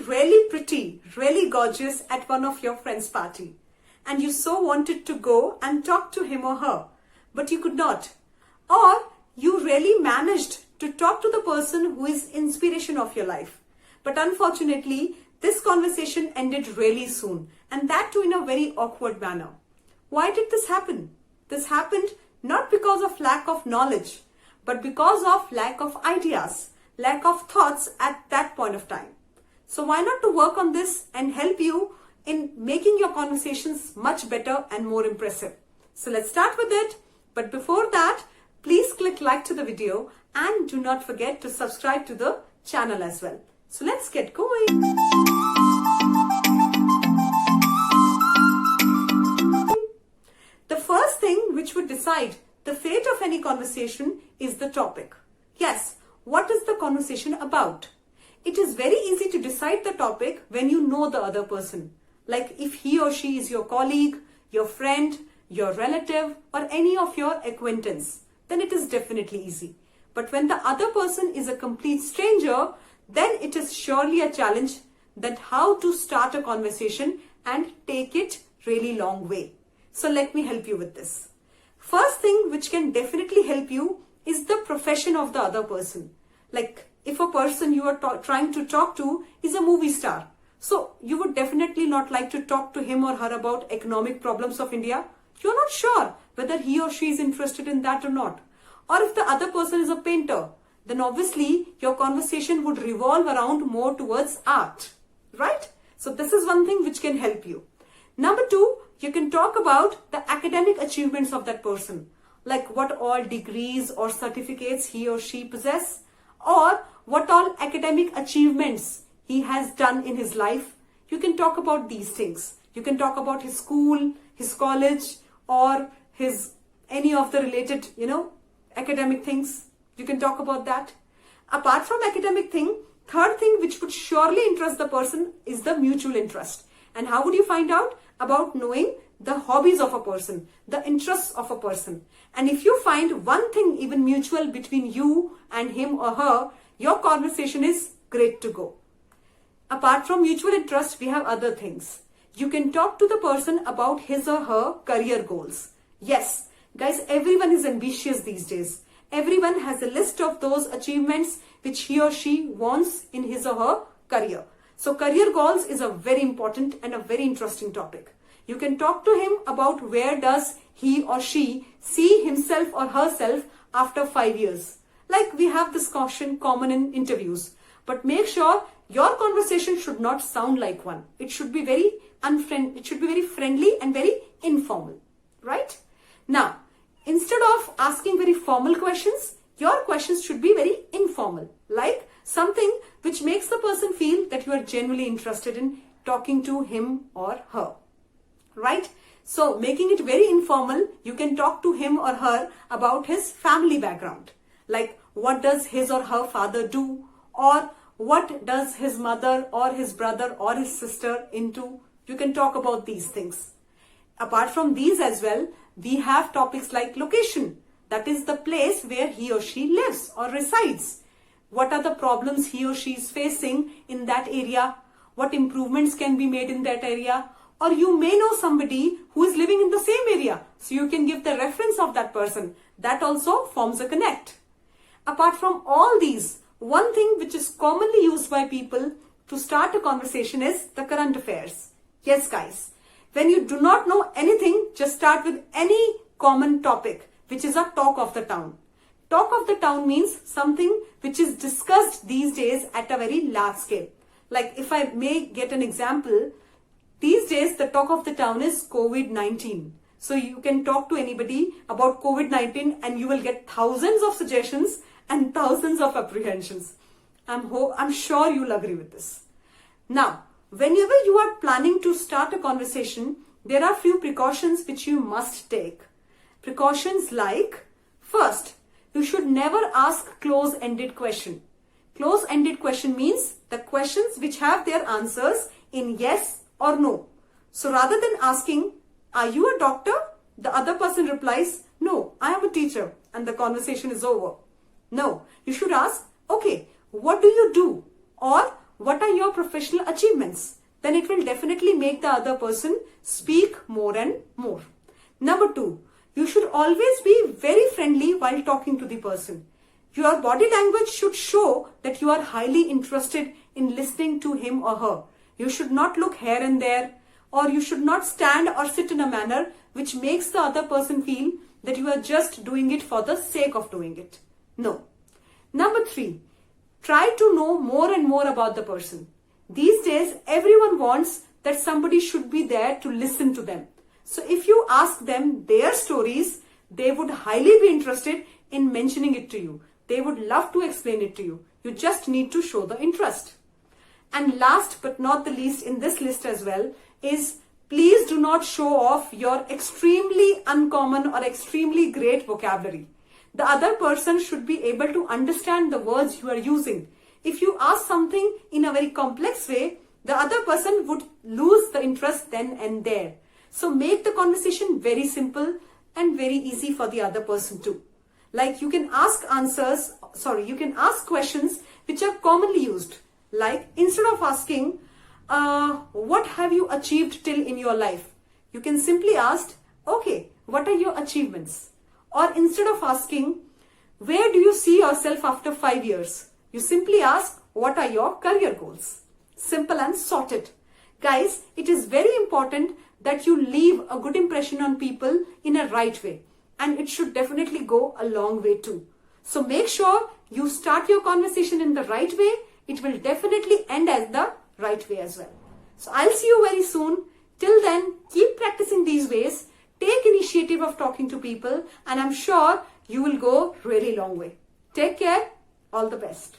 really pretty, really gorgeous at one of your friend's party, and you so wanted to go and talk to him or her, but you could not. Or you really managed to talk to the person who is inspiration of your life, but unfortunately, this conversation ended really soon, and that too in a very awkward manner. Why did this happen? This happened not because of lack of knowledge, but because of lack of ideas, lack of thoughts at that point of time. So why not to work on this and help you in making your conversations much better and more impressive. So let's start with it. But before that, please click like to the video and do not forget to subscribe to the channel as well. So let's get going. The first thing which would decide the fate of any conversation is the topic. Yes, what is the conversation about? It is very easy to decide the topic when you know the other person. Like if he or she is your colleague, your friend, your relative, or any of your acquaintance, then it is definitely easy. But when the other person is a complete stranger, then it is surely a challenge that how to start a conversation and take it really long way. So let me help you with this. First thing which can definitely help you is the profession of the other person. Like if a person you are trying to talk to is a movie star, so you would definitely not like to talk to him or her about economic problems of India. You're not sure whether he or she is interested in that or not. Or if the other person is a painter, then obviously your conversation would revolve around more towards art, right? So this is one thing which can help you. Number two, you can talk about the academic achievements of that person, like what all degrees or certificates he or she possess, or what all academic achievements he has done in his life. You can talk about these things. You can talk about his school, his college, or his any of the related, academic things. You can talk about that. Apart from academic thing, third thing which would surely interest the person is the mutual interest. And how would you find out? About knowing the hobbies of a person, the interests of a person. And if you find one thing even mutual between you and him or her, your conversation is great to go. Apart from mutual interest, we have other things. You can talk to the person about his or her career goals. Yes, guys, everyone is ambitious these days. Everyone has a list of those achievements which he or she wants in his or her career. So career goals is a very important and a very interesting topic. You can talk to him about where does he or she see himself or herself after 5 years. Like we have this caution common in interviews. But make sure your conversation should not sound like one. It should be very friendly and very informal, right? Now, instead of asking very formal questions, your questions should be very informal, like something which makes the person feel that you are genuinely interested in talking to him or her, right? So making it very informal, you can talk to him or her about his family background, like what does his or her father do, or what does his mother or his brother or his sister into. You can talk about these things. Apart from these as well, we have topics like location. That is the place where he or she lives or resides. What are the problems he or she is facing in that area? What improvements can be made in that area? Or you may know somebody who is living in the same area, so you can give the reference of that person. That also forms a connect. Apart from all these, one thing which is commonly used by people to start a conversation is the current affairs. Yes, guys, when you do not know anything, just start with any common topic, which is a talk of the town. Talk of the town means something which is discussed these days at a very large scale. Like if I may get an example, these days the talk of the town is COVID-19. So you can talk to anybody about COVID-19 and you will get thousands of suggestions and thousands of apprehensions. I'm sure you'll agree with this. Now, whenever you are planning to start a conversation, there are few precautions which you must take. Precautions like, first, you should never ask close-ended question. Close-ended question means the questions which have their answers in yes or no. So rather than asking, are you a doctor? The other person replies, no, I am a teacher, and the conversation is over. No, you should ask, okay, what do you do? Or what are your professional achievements? Then it will definitely make the other person speak more and more. Number 2, you should always be very friendly while talking to the person. Your body language should show that you are highly interested in listening to him or her. You should not look here and there, or you should not stand or sit in a manner which makes the other person feel that you are just doing it for the sake of doing it. No. Number 3, try to know more and more about the person. These days, everyone wants that somebody should be there to listen to them. So if you ask them their stories, they would highly be interested in mentioning it to you. They would love to explain it to you. You just need to show the interest. And last but not the least in this list as well is, please do not show off your extremely uncommon or extremely great vocabulary. The other person should be able to understand the words you are using. If you ask something in a very complex way, the other person would lose the interest then and there. So make the conversation very simple and very easy for the other person too. Like you can ask questions which are commonly used. Like instead of asking, what have you achieved till in your life? You can simply ask, okay, what are your achievements? Or instead of asking, where do you see yourself after 5 years? You simply ask, what are your career goals? Simple and sorted. Guys, it is very important that you leave a good impression on people in a right way. And it should definitely go a long way too. So make sure you start your conversation in the right way. It will definitely end as the right way as well. So I'll see you very soon. Till then, keep practicing these ways. Take initiative of talking to people, and I'm sure you will go really long way. Take care. All the best.